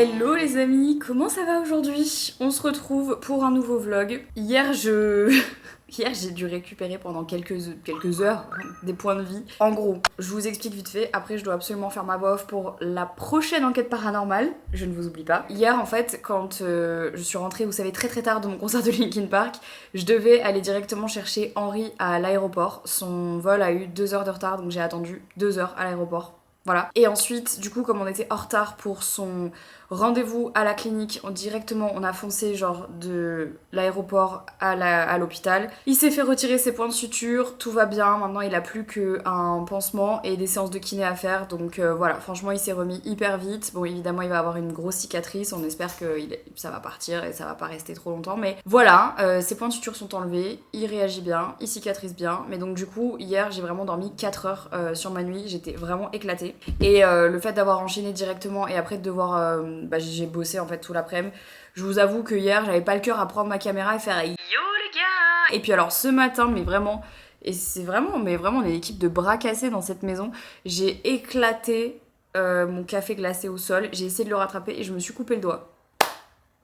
Hello les amis, comment ça va aujourd'hui? On se retrouve pour un nouveau vlog. Hier j'ai dû récupérer pendant quelques heures des points de vie. En gros, je vous explique vite fait, après je dois absolument faire ma voix off pour la prochaine enquête paranormale, je ne vous oublie pas. Hier en fait, quand je suis rentrée, vous savez, très tard de mon concert de Linkin Park, je devais aller directement chercher Henri à l'aéroport. Son vol a eu 2 heures de retard, donc j'ai attendu 2 heures à l'aéroport. Voilà. Et ensuite, du coup, comme on était en retard pour son rendez-vous à la clinique, directement on a foncé genre de l'aéroport à l'hôpital. Il s'est fait retirer ses points de suture, tout va bien, maintenant il a plus qu'un pansement et des séances de kiné à faire, donc voilà, franchement il s'est remis hyper vite. Bon, évidemment il va avoir une grosse cicatrice, on espère que ça va partir et ça va pas rester trop longtemps, mais voilà, ses points de suture sont enlevés, il réagit bien, il cicatrise bien, mais donc du coup hier j'ai vraiment dormi 4 heures sur ma nuit, j'étais vraiment éclatée. Et le fait d'avoir enchaîné directement et après de devoir j'ai bossé en fait tout l'après-midi. Je vous avoue que hier, j'avais pas le cœur à prendre ma caméra et faire yo les gars. Et puis alors ce matin, mais vraiment, et c'est vraiment, mais vraiment, on est une équipe de bras cassés dans cette maison. J'ai éclaté mon café glacé au sol. J'ai essayé de le rattraper et je me suis coupé le doigt.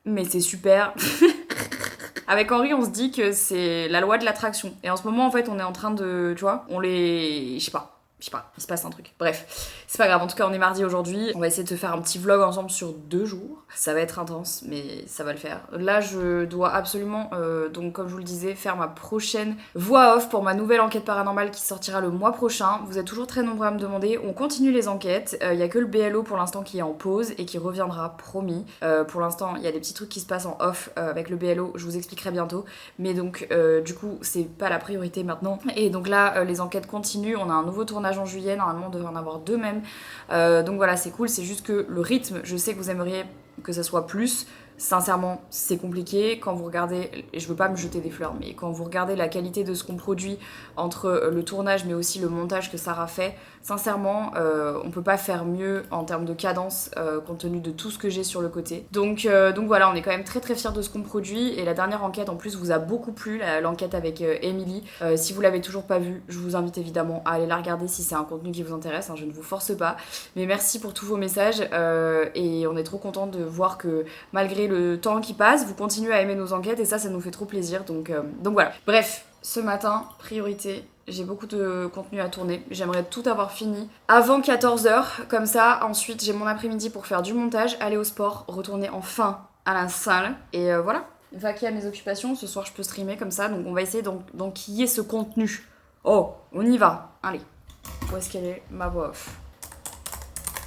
Mais c'est super. Avec Henri, on se dit que c'est la loi de l'attraction. Et en ce moment, en fait, on est en train de, tu vois, je sais pas, il se passe un truc. Bref, c'est pas grave, en tout cas on est mardi aujourd'hui. On va essayer de se faire un petit vlog ensemble sur 2 jours. Ça va être intense, mais ça va le faire. Là, je dois absolument, donc comme je vous le disais, faire ma prochaine voix off pour ma nouvelle enquête paranormale qui sortira le mois prochain. Vous êtes toujours très nombreux à me demander. On continue les enquêtes. Il y a que le BLO pour l'instant qui est en pause et qui reviendra, promis. Pour l'instant, il y a des petits trucs qui se passent en off avec le BLO. Je vous expliquerai bientôt. Mais donc, du coup, c'est pas la priorité maintenant. Et donc là, les enquêtes continuent. On a un nouveau tournage en juillet, normalement on devrait en avoir 2 même. Donc voilà, c'est cool, c'est juste que le rythme, je sais que vous aimeriez que ça soit plus. Sincèrement, c'est compliqué. Quand vous regardez, et je veux pas me jeter des fleurs, mais quand vous regardez la qualité de ce qu'on produit entre le tournage mais aussi le montage que Sarah fait, sincèrement, on peut pas faire mieux en termes de cadence compte tenu de tout ce que j'ai sur le côté. Donc voilà, on est quand même très très fiers de ce qu'on produit et la dernière enquête en plus vous a beaucoup plu, l'enquête avec Emily. Si vous l'avez toujours pas vue, je vous invite évidemment à aller la regarder si c'est un contenu qui vous intéresse, hein, je ne vous force pas. Mais merci pour tous vos messages et on est trop contents de voir que malgré le temps qui passe, vous continuez à aimer nos enquêtes et ça nous fait trop plaisir. Donc voilà. Bref, ce matin, priorité. J'ai beaucoup de contenu à tourner. J'aimerais tout avoir fini avant 14h. Comme ça, ensuite, j'ai mon après-midi pour faire du montage, aller au sport, retourner enfin à la salle. Et voilà, vaquer à mes occupations. Ce soir, je peux streamer comme ça. Donc on va essayer d'enquiller ce contenu. Oh, on y va. Allez. Où est-ce qu'elle est, ma voix off?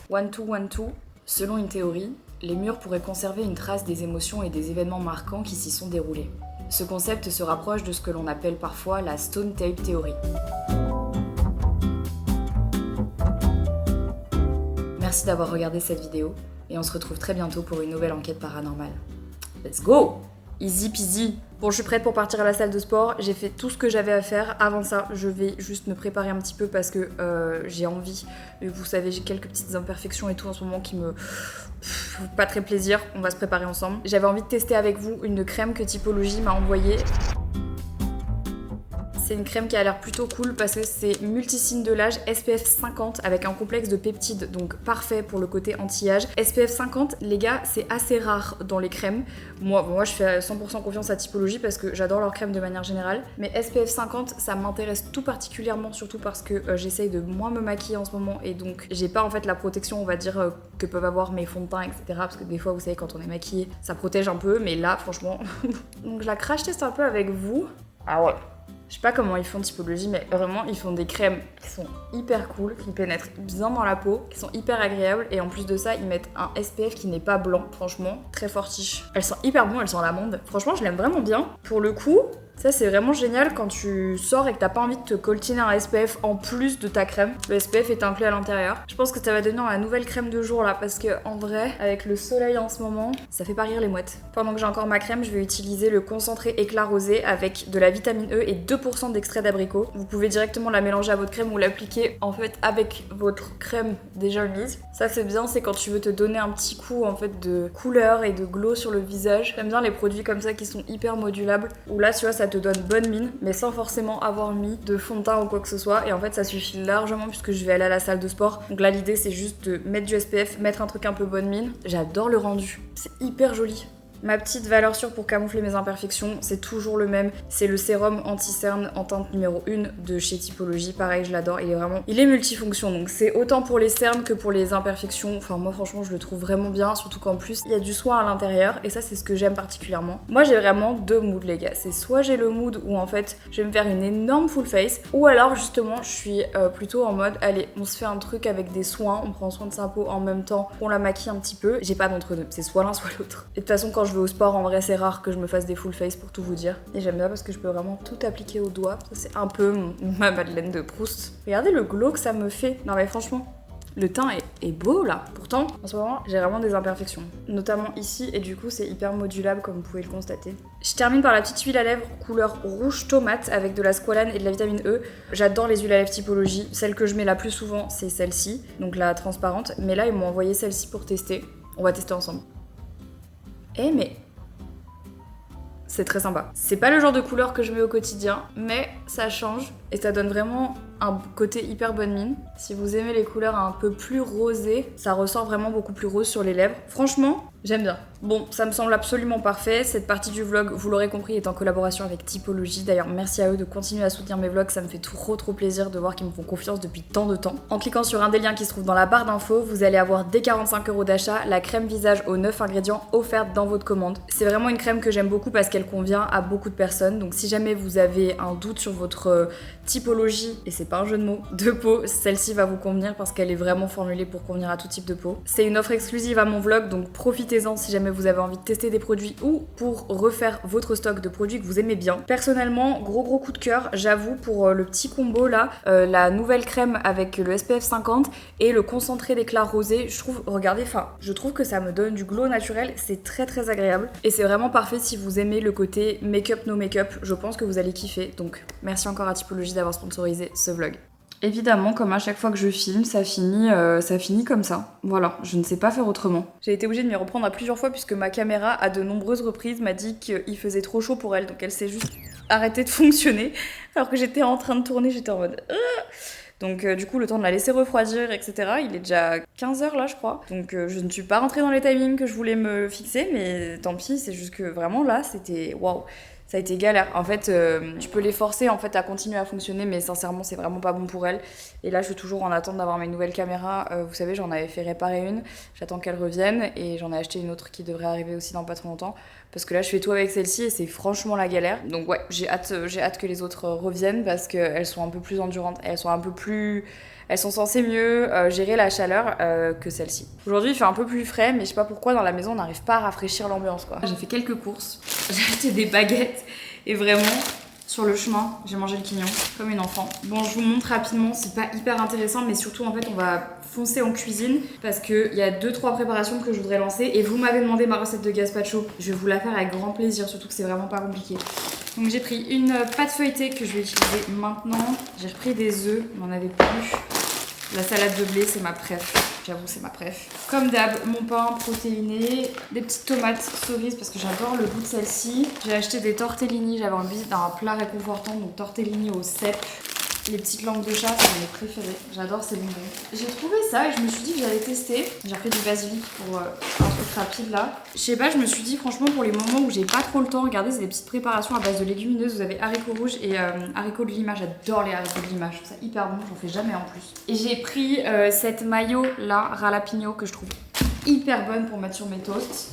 1-2-1-2. Selon une théorie, les murs pourraient conserver une trace des émotions et des événements marquants qui s'y sont déroulés. Ce concept se rapproche de ce que l'on appelle parfois la Stone Tape Theory. Merci d'avoir regardé cette vidéo et on se retrouve très bientôt pour une nouvelle enquête paranormale. Let's go! Easy peasy. Bon, je suis prête pour partir à la salle de sport. J'ai fait tout ce que j'avais à faire. Avant ça, je vais juste me préparer un petit peu parce que j'ai envie. Vous savez, j'ai quelques petites imperfections et tout en ce moment qui me... pas très plaisir. On va se préparer ensemble. J'avais envie de tester avec vous une crème que Typologie m'a envoyée. C'est une crème qui a l'air plutôt cool parce que c'est multicine de l'âge SPF 50 avec un complexe de peptides, donc parfait pour le côté anti-âge. SPF 50, les gars, c'est assez rare dans les crèmes. Moi, je fais 100% confiance à Typologie parce que j'adore leurs crèmes de manière générale. Mais SPF 50, ça m'intéresse tout particulièrement, surtout parce que j'essaye de moins me maquiller en ce moment et donc j'ai pas en fait la protection, on va dire, que peuvent avoir mes fonds de teint, etc. Parce que des fois, vous savez, quand on est maquillé, ça protège un peu, mais là, franchement... Donc je la crash teste un peu avec vous. Ah ouais. Je sais pas comment ils font Typologie, mais vraiment ils font des crèmes qui sont hyper cool, qui pénètrent bien dans la peau, qui sont hyper agréables et en plus de ça ils mettent un SPF qui n'est pas blanc, franchement très fortiche. Elles sont hyper bonnes, elles sont l'amande. Franchement je l'aime vraiment bien. Pour le coup, ça c'est vraiment génial quand tu sors et que t'as pas envie de te coltiner un SPF en plus de ta crème. Le SPF est inclus à l'intérieur. Je pense que ça va devenir la nouvelle crème de jour là parce que en vrai, avec le soleil en ce moment, ça fait pas rire les mouettes. Pendant que j'ai encore ma crème, je vais utiliser le concentré éclat rosé avec de la vitamine E et 2% d'extrait d'abricot. Vous pouvez directement la mélanger à votre crème ou l'appliquer en fait avec votre crème déjà mise. Ça c'est bien, c'est quand tu veux te donner un petit coup en fait de couleur et de glow sur le visage. J'aime bien les produits comme ça qui sont hyper modulables. Ou là tu vois ça ça te donne bonne mine, mais sans forcément avoir mis de fond de teint ou quoi que ce soit. Et en fait, ça suffit largement puisque je vais aller à la salle de sport. Donc là, l'idée, c'est juste de mettre du SPF, mettre un truc un peu bonne mine. J'adore le rendu. C'est hyper joli. Ma petite valeur sûre pour camoufler mes imperfections, c'est toujours le même. C'est le sérum anti-cerne en teinte numéro 1 de chez Typologie. Pareil, je l'adore. Il est multifonction. Donc c'est autant pour les cernes que pour les imperfections. Enfin, moi, franchement, je le trouve vraiment bien. Surtout qu'en plus, il y a du soin à l'intérieur. Et ça, c'est ce que j'aime particulièrement. Moi, j'ai vraiment deux moods, les gars. C'est soit j'ai le mood où en fait, je vais me faire une énorme full face. Ou alors, justement, je suis plutôt en mode, allez, on se fait un truc avec des soins. On prend soin de sa peau en même temps. On la maquille un petit peu. J'ai pas d'entre-deux. C'est soit l'un, soit l'autre. Et de toute façon, quand je vais au sport, en vrai c'est rare que je me fasse des full face pour tout vous dire. Et j'aime bien parce que je peux vraiment tout appliquer au doigt. Ça c'est un peu ma Madeleine de Proust. Regardez le glow que ça me fait. Non mais franchement, le teint est beau là. Pourtant, en ce moment, j'ai vraiment des imperfections. Notamment ici et du coup c'est hyper modulable comme vous pouvez le constater. Je termine par la petite huile à lèvres couleur rouge tomate avec de la squalane et de la vitamine E. J'adore les huiles à lèvres Typologie. Celle que je mets la plus souvent c'est celle-ci, donc la transparente. Mais là ils m'ont envoyé celle-ci pour tester. On va tester ensemble. Eh mais... c'est très sympa. C'est pas le genre de couleur que je mets au quotidien, mais ça change et ça donne vraiment un côté hyper bonne mine. Si vous aimez les couleurs un peu plus rosées, ça ressort vraiment beaucoup plus rose sur les lèvres. Franchement, j'aime bien. Bon, ça me semble absolument parfait. Cette partie du vlog, vous l'aurez compris, est en collaboration avec Typologie. D'ailleurs, merci à eux de continuer à soutenir mes vlogs. Ça me fait trop plaisir de voir qu'ils me font confiance depuis tant de temps. En cliquant sur un des liens qui se trouve dans la barre d'infos, vous allez avoir dès 45 € d'achat la crème visage aux 9 ingrédients offerte dans votre commande. C'est vraiment une crème que j'aime beaucoup parce qu'elle convient à beaucoup de personnes. Donc si jamais vous avez un doute sur votre typologie, et c'est pas un jeu de mots, de peau, celle-ci va vous convenir parce qu'elle est vraiment formulée pour convenir à tout type de peau. C'est une offre exclusive à mon vlog, donc profitez-en si jamais vous avez envie de tester des produits ou pour refaire votre stock de produits que vous aimez bien. Personnellement, gros coup de cœur, j'avoue, pour le petit combo là, la nouvelle crème avec le SPF 50 et le concentré d'éclat rosé, je trouve, regardez, je trouve que ça me donne du glow naturel, c'est très agréable et c'est vraiment parfait si vous aimez le côté make-up no make-up, je pense que vous allez kiffer, donc merci encore à Typologie d'avoir sponsorisé ce vlog. Évidemment, comme à chaque fois que je filme, ça finit comme ça. Voilà, je ne sais pas faire autrement. J'ai été obligée de m'y reprendre à plusieurs fois puisque ma caméra, à de nombreuses reprises, m'a dit qu'il faisait trop chaud pour elle. Donc elle s'est juste arrêtée de fonctionner. Alors que j'étais en train de tourner, j'étais en mode... Donc du coup, le temps de la laisser refroidir, etc. Il est déjà 15h là, je crois. Donc je ne suis pas rentrée dans les timings que je voulais me fixer, mais tant pis, c'est juste que vraiment là, c'était... waouh. Ça a été galère. En fait, tu peux les forcer en fait à continuer à fonctionner, mais sincèrement, c'est vraiment pas bon pour elles. Et là, je suis toujours en attente d'avoir mes nouvelles caméras. Vous savez, j'en avais fait réparer une. J'attends qu'elle revienne et j'en ai acheté une autre qui devrait arriver aussi dans pas trop longtemps. Parce que là, je fais tout avec celle-ci et c'est franchement la galère. Donc ouais, j'ai hâte que les autres reviennent parce qu'elles sont un peu plus endurantes. Elles sont censées mieux gérer la chaleur que celle-ci. Aujourd'hui, il fait un peu plus frais, mais je sais pas pourquoi dans la maison, on n'arrive pas à rafraîchir l'ambiance, quoi. J'ai fait quelques courses. J'ai acheté des baguettes et vraiment, sur le chemin, j'ai mangé le quignon comme une enfant. Bon, je vous montre rapidement, c'est pas hyper intéressant, mais surtout, en fait, on va foncer en cuisine parce qu'il y a 2-3 préparations que je voudrais lancer et vous m'avez demandé ma recette de gazpacho. Je vais vous la faire avec grand plaisir, surtout que c'est vraiment pas compliqué. Donc j'ai pris une pâte feuilletée que je vais utiliser maintenant. J'ai repris des œufs, on n'en avait plus. La salade de blé, c'est ma préf. J'avoue, c'est ma préf. Comme d'hab, mon pain protéiné, des petites tomates cerises parce que j'adore le goût de celle-ci. J'ai acheté des tortellini, j'avais envie d'un plat réconfortant, donc tortellini au cèpe. Les petites langues de chat, c'est mes préférées. J'adore ces bonbons. J'ai trouvé ça et je me suis dit que j'allais tester. J'ai pris du basilic pour un truc rapide là. Je sais pas, je me suis dit franchement pour les moments où j'ai pas trop le temps, regardez, c'est des petites préparations à base de légumineuses. Vous avez haricots rouges et haricots de Lima. J'adore les haricots de Lima, je trouve ça hyper bon, j'en fais jamais en plus. Et j'ai pris cette mayo là, ralapigno, que je trouve hyper bonne pour mettre sur mes toasts.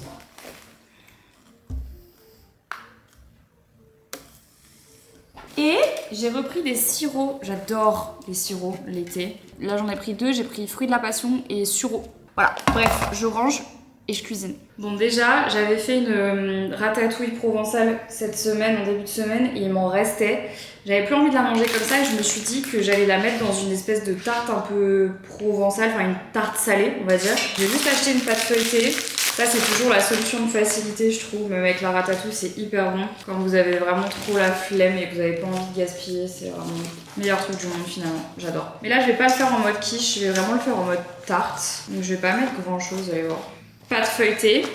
Et j'ai repris des sirops, j'adore les sirops l'été. Là j'en ai pris 2, j'ai pris fruits de la passion et sureau. Voilà, bref, je range et je cuisine. Bon déjà, j'avais fait une ratatouille provençale cette semaine, en début de semaine, et il m'en restait. J'avais plus envie de la manger comme ça et je me suis dit que j'allais la mettre dans une espèce de tarte un peu provençale, enfin une tarte salée on va dire. J'ai juste acheté une pâte feuilletée. Ça c'est toujours la solution de facilité je trouve, même avec la ratatouille c'est hyper bon. Quand vous avez vraiment trop la flemme et que vous avez pas envie de gaspiller, c'est vraiment le meilleur truc du monde finalement, j'adore. Mais là je vais pas le faire en mode quiche, je vais vraiment le faire en mode tarte. Donc je vais pas mettre grand chose, vous allez voir. Pâte feuilletée,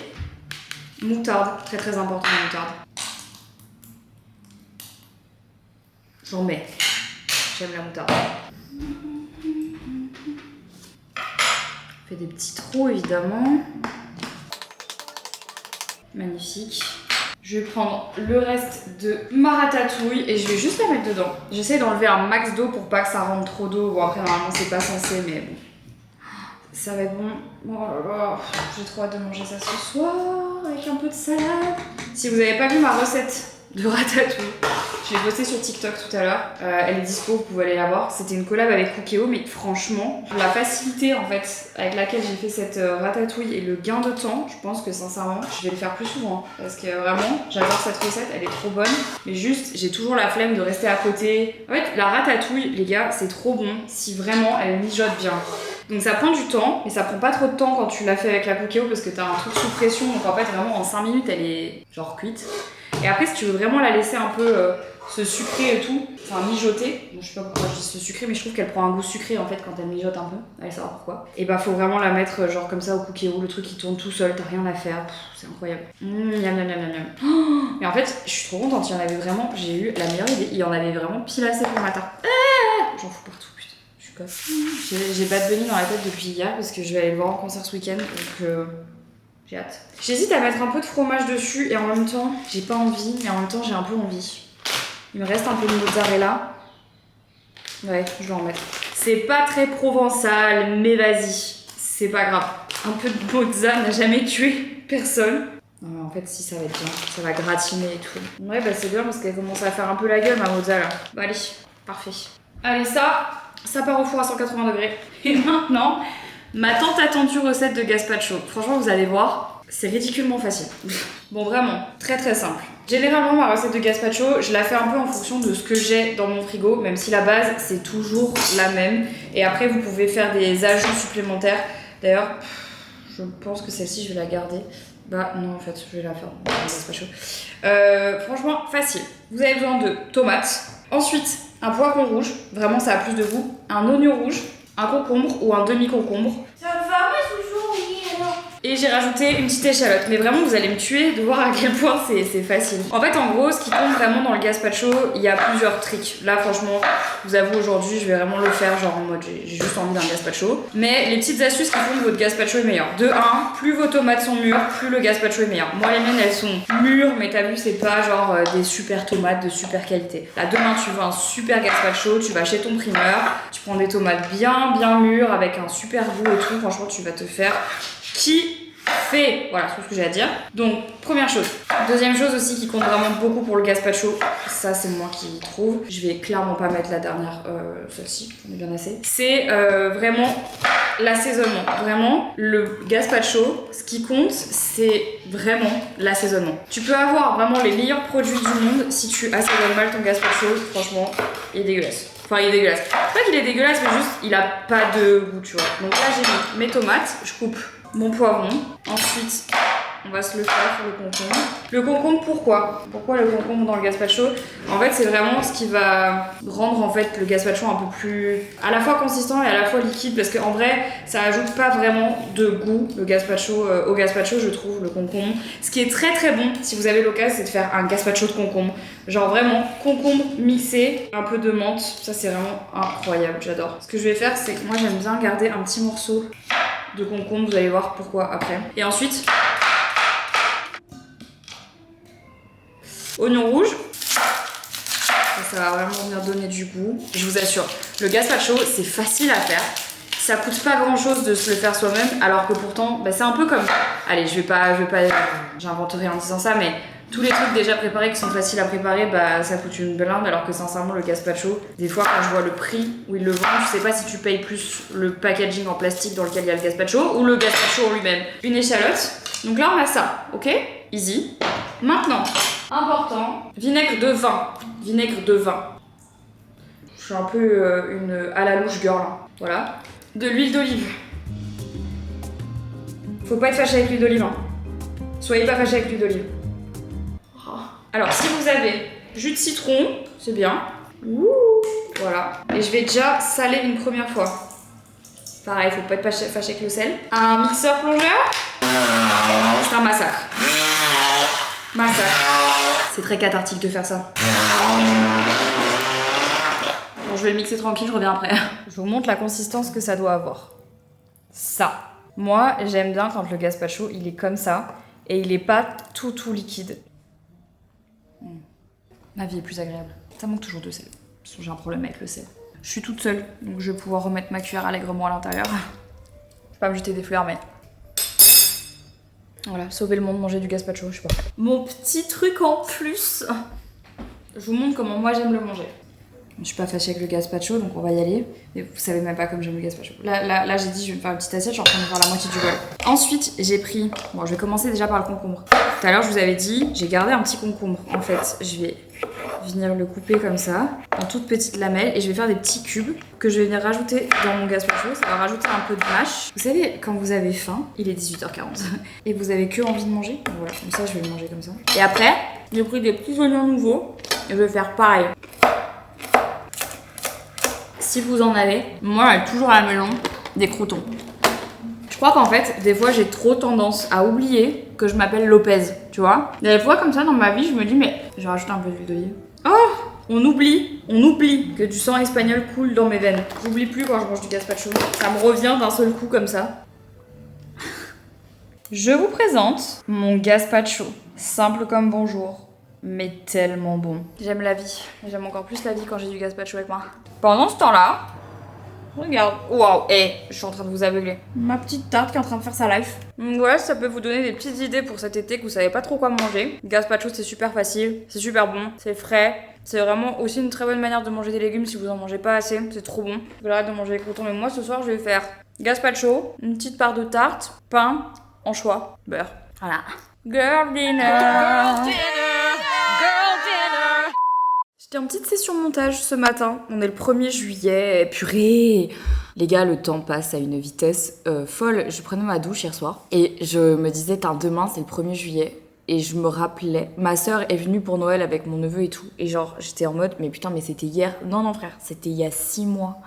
moutarde, très important la moutarde. J'en mets. J'aime la moutarde. Je fais des petits trous évidemment. Magnifique. Je vais prendre le reste de ma ratatouille et je vais juste la mettre dedans. J'essaie d'enlever un max d'eau pour pas que ça rentre trop d'eau. Bon après normalement c'est pas censé mais bon. Ça va être bon. Oh là là, j'ai trop hâte de manger ça ce soir avec un peu de salade. Si vous avez pas vu ma recette de ratatouille, je l'ai postée sur TikTok tout à l'heure. Elle est dispo, vous pouvez aller la voir. C'était une collab avec Cookéo, mais franchement, la facilité en fait avec laquelle j'ai fait cette ratatouille et le gain de temps, je pense que sincèrement, je vais le faire plus souvent. Parce que vraiment, j'adore cette recette, elle est trop bonne. Mais juste, j'ai toujours la flemme de rester à côté. En fait, la ratatouille, les gars, c'est trop bon si vraiment elle mijote bien. Donc ça prend du temps, mais ça prend pas trop de temps quand tu l'as fait avec la Cookéo parce que t'as un truc sous pression. Donc en fait, vraiment en 5 minutes, elle est genre cuite. Et après, si tu veux vraiment la laisser un peu se sucrer et tout, enfin mijoter, bon, je sais pas pourquoi je dis se sucrer, mais je trouve qu'elle prend un goût sucré en fait quand elle mijote un peu, allez savoir pourquoi. Et bah faut vraiment la mettre genre comme ça au Cookéo, le truc qui tourne tout seul, t'as rien à faire, c'est incroyable. Miam miam miam miam miam. Oh, mais en fait, je suis trop contente, il y en avait vraiment, j'ai eu la meilleure idée, il y en avait vraiment pile assez pour ma tarte. J'en fous partout, putain, je suis conne. J'ai Bad Bunny dans la tête depuis hier parce que je vais aller le voir en concert ce week-end, donc j'ai hâte. J'hésite à mettre un peu de fromage dessus et en même temps, j'ai pas envie, mais en même temps, j'ai un peu envie. Il me reste un peu de mozzarella. Ouais, je vais en mettre. C'est pas très provençal, mais vas-y, c'est pas grave. Un peu de mozza n'a jamais tué personne. Non mais en fait, si, ça va être bien. Ça va gratiner et tout. Ouais, bah c'est bien parce qu'elle commence à faire un peu la gueule, ma mozza là. Bah allez, parfait. Allez, ça part au four à 180 degrés. Et maintenant, ma tant attendue recette de gazpacho. Franchement, vous allez voir, c'est ridiculement facile. Bon, vraiment, très très simple. Généralement, ma recette de gazpacho, je la fais un peu en fonction de ce que j'ai dans mon frigo, même si la base, c'est toujours la même. Et après, vous pouvez faire des ajouts supplémentaires. D'ailleurs, je pense que celle-ci, je vais la garder. Bah non, en fait, je vais la faire dans le gazpacho. Franchement, facile. Vous avez besoin de tomates. Ensuite, un poivron rouge, vraiment ça a plus de goût. Un oignon rouge, un concombre ou un demi-concombre. Ça me fait un toujours, oui, alors. Et j'ai rajouté une petite échalote. Mais vraiment, vous allez me tuer de voir à quel point c'est facile. En fait, en gros, ce qui compte vraiment dans le gazpacho, il y a plusieurs tricks. Là, franchement, je vous avoue, aujourd'hui, je vais vraiment le faire genre en mode j'ai juste envie d'un gazpacho. Mais les petites astuces qui font que votre gazpacho est meilleur. De 1, plus vos tomates sont mûres, plus le gazpacho est meilleur. Moi, les miennes, elles sont mûres, mais t'as vu, c'est pas genre des super tomates de super qualité. Là, demain, tu veux un super gazpacho, tu vas chez ton primeur, tu prends des tomates bien mûres avec un super goût et tout. Franchement, tu vas te faire kiffer. Voilà, c'est tout ce que j'ai à dire. Donc, première chose. Deuxième chose aussi qui compte vraiment beaucoup pour le gazpacho, ça c'est moi qui trouve. Je vais clairement pas mettre la dernière, celle-ci, j'en ai bien assez. C'est vraiment l'assaisonnement. Vraiment, le gazpacho, ce qui compte, c'est vraiment l'assaisonnement. Tu peux avoir vraiment les meilleurs produits du monde, si tu assaisonnes mal ton gazpacho, franchement, il est dégueulasse. Enfin, il est dégueulasse. Pas qu'il est dégueulasse, mais juste, il a pas de goût, tu vois. Donc là, j'ai mis mes tomates, je coupe mon poivron. Ensuite, on va se le faire sur le concombre. Le concombre, pourquoi le concombre dans le gazpacho? En fait, c'est vraiment ce qui va rendre en fait le gazpacho un peu plus à la fois consistant et à la fois liquide, parce qu'en vrai, ça ajoute pas vraiment de goût le gazpacho au gazpacho, je trouve, le concombre. Ce qui est très très bon, si vous avez l'occasion, c'est de faire un gazpacho de concombre. Genre vraiment concombre mixé, un peu de menthe, ça c'est vraiment incroyable, j'adore. Ce que je vais faire, c'est que moi j'aime bien garder un petit morceau de concombre, vous allez voir pourquoi après. Et ensuite, oignon rouge. Ça va vraiment venir donner du goût. Je vous assure, le gazpacho, c'est facile à faire. Ça coûte pas grand chose de se le faire soi-même, alors que pourtant, bah, c'est un peu comme... Allez, je vais pas j'invente rien en disant ça, mais tous les trucs déjà préparés qui sont faciles à préparer, bah ça coûte une blinde, alors que sincèrement, le gazpacho, des fois quand je vois le prix où ils le vendent, je sais pas si tu payes plus le packaging en plastique dans lequel il y a le gazpacho ou le gazpacho en lui-même. Une échalote. Donc là, on a ça, ok? Easy. Maintenant, important, vinaigre de vin. Vinaigre de vin. Je suis un peu une à la louche girl, hein. Voilà. De l'huile d'olive. Faut pas être fâché avec l'huile d'olive, hein. Soyez pas fâché avec l'huile d'olive. Alors, si vous avez jus de citron, c'est bien. Ouh, voilà. Et je vais déjà saler une première fois. Pareil, faut pas être fâché avec le sel. Un mixeur plongeur, c'est un massacre. Massacre. C'est très cathartique de faire ça. je vais le mixer tranquille, je reviens après. Je vous montre la consistance que ça doit avoir. Ça. Moi, j'aime bien quand le gazpacho, il est comme ça et il est pas tout liquide. Ma vie est plus agréable. Ça manque toujours de sel. Parce que j'ai un problème avec le sel. Je suis toute seule, donc je vais pouvoir remettre ma cuillère allègrement à l'intérieur. Je vais pas me jeter des fleurs, mais... Voilà, sauver le monde, manger du gazpacho, je sais pas. Mon petit truc en plus. Je vous montre comment moi j'aime le manger. Je suis pas fâchée avec le gazpacho, donc on va y aller. Mais vous savez même pas comme j'aime le gazpacho. Là j'ai dit je vais me faire une petite assiette, je suis en train de faire la moitié du bol. Ensuite, j'ai pris... Bon, je vais commencer déjà par le concombre. Tout à l'heure, je vous avais dit, j'ai gardé un petit concombre. En fait, je vais venir le couper comme ça, en toutes petites lamelles, et je vais faire des petits cubes que je vais venir rajouter dans mon gazpacho. Ça va rajouter un peu de mâche. Vous savez, quand vous avez faim, il est 18h40, et vous avez que envie de manger, donc voilà, comme ça, je vais le manger comme ça. Et après, j'ai pris des petits oignons nouveaux, et je vais faire pareil. Si vous en avez, moi j'ai toujours à la maison des croutons. Je crois qu'en fait, des fois j'ai trop tendance à oublier que je m'appelle Lopez, tu vois. Des fois comme ça dans ma vie, je me dis mais je vais rajouter un peu d'huile d'olive. Oh, on oublie que du sang espagnol coule dans mes veines. J'oublie plus quand je mange du gazpacho. Ça me revient d'un seul coup comme ça. Je vous présente mon gazpacho, simple comme bonjour. Mais tellement bon. J'aime la vie. J'aime encore plus la vie quand j'ai du gazpacho avec moi. Pendant ce temps-là, regarde. Waouh, je suis en train de vous aveugler. Ma petite tarte qui est en train de faire sa life. Donc voilà, ça peut vous donner des petites idées pour cet été que vous savez pas trop quoi manger. Gazpacho, c'est super facile, c'est super bon, c'est frais. C'est vraiment aussi une très bonne manière de manger des légumes si vous en mangez pas assez. C'est trop bon. Je vais arrêter de manger les croutons, mais moi ce soir je vais faire gazpacho, une petite part de tarte, pain, anchois, beurre. Voilà. Girl dinner. J'étais en petite session montage ce matin. On est le 1er juillet. Purée! Les gars, le temps passe à une vitesse folle. Je prenais ma douche hier soir et je me disais, demain c'est le 1er juillet. Et je me rappelais, ma sœur est venue pour Noël avec mon neveu et tout. Et genre, j'étais en mode, mais putain, mais c'était hier. Non, frère, c'était il y a 6 mois.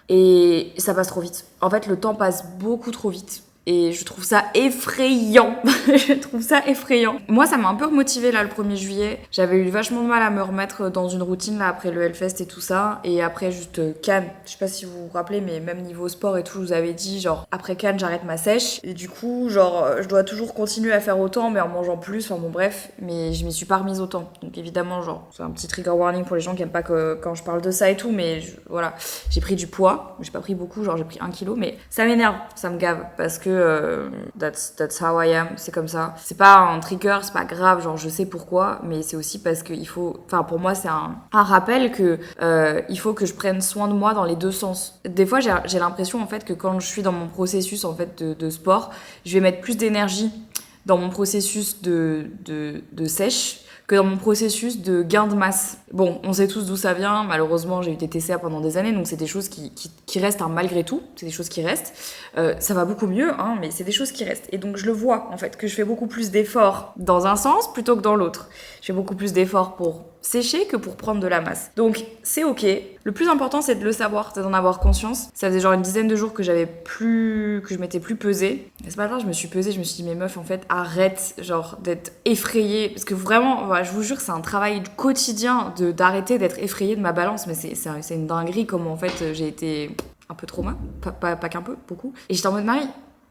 Et ça passe trop vite. En fait, le temps passe beaucoup trop vite. Et je trouve ça effrayant. Je trouve ça effrayant. Moi, ça m'a un peu remotivée là le 1er juillet. J'avais eu vachement de mal à me remettre dans une routine là après le Hellfest et tout ça. Et après juste Cannes. Je sais pas si vous vous rappelez, mais même niveau sport et tout, je vous avais dit genre après Cannes j'arrête ma sèche. Et du coup, genre je dois toujours continuer à faire autant mais en mangeant plus. Enfin bon bref, mais je m'y suis pas remise autant. Donc évidemment genre c'est un petit trigger warning pour les gens qui aiment pas que quand je parle de ça et tout. Mais voilà, j'ai pris du poids. J'ai pas pris beaucoup, genre j'ai pris 1 kilo. Mais ça m'énerve, ça me gave parce que that's how I am, c'est comme ça. C'est pas un trigger, c'est pas grave, genre je sais pourquoi, mais c'est aussi parce qu'il faut... Enfin pour moi c'est un rappel que il faut que je prenne soin de moi dans les deux sens. Des fois j'ai l'impression en fait que quand je suis dans mon processus en fait de sport, je vais mettre plus d'énergie dans mon processus de sèche que dans mon processus de gain de masse. Bon, on sait tous d'où ça vient. Malheureusement, j'ai eu des TCA pendant des années, donc c'est des choses qui restent malgré tout. C'est des choses qui restent. Ça va beaucoup mieux, hein, mais c'est des choses qui restent. Et donc, je le vois, en fait, que je fais beaucoup plus d'efforts dans un sens plutôt que dans l'autre. Je fais beaucoup plus d'efforts pour sécher que pour prendre de la masse. Donc, c'est ok. Le plus important, c'est de le savoir, c'est d'en avoir conscience. Ça faisait genre une dizaine de jours que je m'étais plus pesée. Et c'est pas grave, je me suis pesée, je me suis dit, mais meuf, en fait, arrête, genre, d'être effrayée. Parce que vraiment, voilà, je vous jure, c'est un travail quotidien d'arrêter d'être effrayée de ma balance. Mais c'est une dinguerie comment, en fait, j'ai été un peu trauma. Pas qu'un peu, beaucoup. Et j'étais en mode, Marie,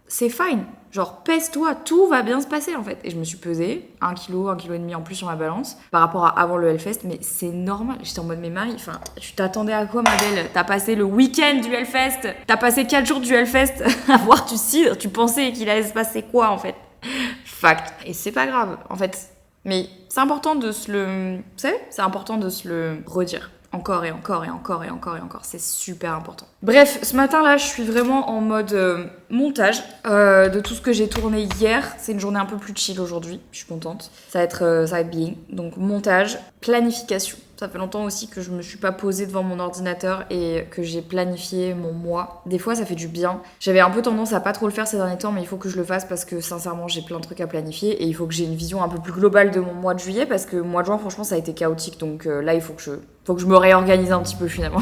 c'est fine. Genre, pèse-toi, tout va bien se passer, en fait. Et je me suis pesée 1 kilo, 1,5 kg en plus sur ma balance par rapport à avant le Hellfest, mais c'est normal. J'étais en mode, mais Marie, enfin, tu t'attendais à quoi, ma belle? T'as passé le week-end du Hellfest, t'as passé 4 jours du Hellfest à voir du cidre, tu pensais qu'il allait se passer quoi, en fait? Fact. Et c'est pas grave, en fait. Mais c'est important de se le... Vous savez, c'est important de se le redire. Encore et encore et encore et encore et encore. C'est super important. Bref, ce matin-là, je suis vraiment en mode montage de tout ce que j'ai tourné hier. C'est une journée un peu plus chill aujourd'hui. Je suis contente. Ça va être bien. Donc, montage, planification. Ça fait longtemps aussi que je me suis pas posée devant mon ordinateur et que j'ai planifié mon mois. Des fois, ça fait du bien. J'avais un peu tendance à pas trop le faire ces derniers temps, mais il faut que je le fasse parce que sincèrement, j'ai plein de trucs à planifier et il faut que j'ai une vision un peu plus globale de mon mois de juillet parce que le mois de juin, franchement, ça a été chaotique. Donc là, il faut que je me réorganise un petit peu finalement.